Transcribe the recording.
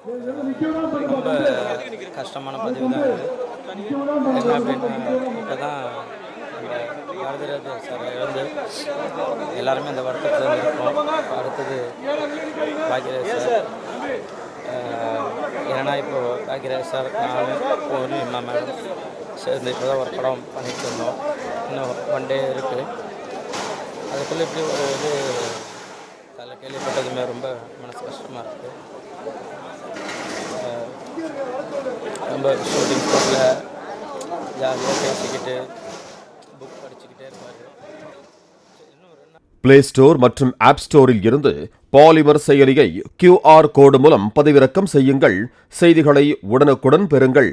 ரொம்ப கஷ்டமான பதிவு தான் இது. என்ன அப்படின்னா இப்போ தான் பாரதிராஜா சார் இருந்து எல்லாருமே அந்த வருத்தத்தில் இருக்கோம். அடுத்தது பாக்யராஜ் சார். ஏன்னா இப்போது பாக்யராஜ் சார் நான் ஒரு இம்மா மேடம் சேர்ந்து இப்போ தான் ஒரு படம் பண்ணிட்டு இருந்தோம். இன்னும் 1 day இருக்குது. அதுக்குள்ளே இப்படி ஒரு இது அதில் கேள்விப்பட்டதுமே ரொம்ப மனசு கஷ்டமாக இருக்குது. ரொம்ப ஷூட்டிங் ஸ்பாட்டில் ஜாலியாக பேசிக்கிட்டு புக் படிச்சுக்கிட்டே இருப்பார். பிளே ஸ்டோர் மற்றும் ஆப் ஸ்டோரில் இருந்து பாலிமர் செயலியை QR கோடு மூலம் பதிவிறக்கம் செய்யுங்கள். செய்திகளை உடனுக்குடன் பெறுங்கள்.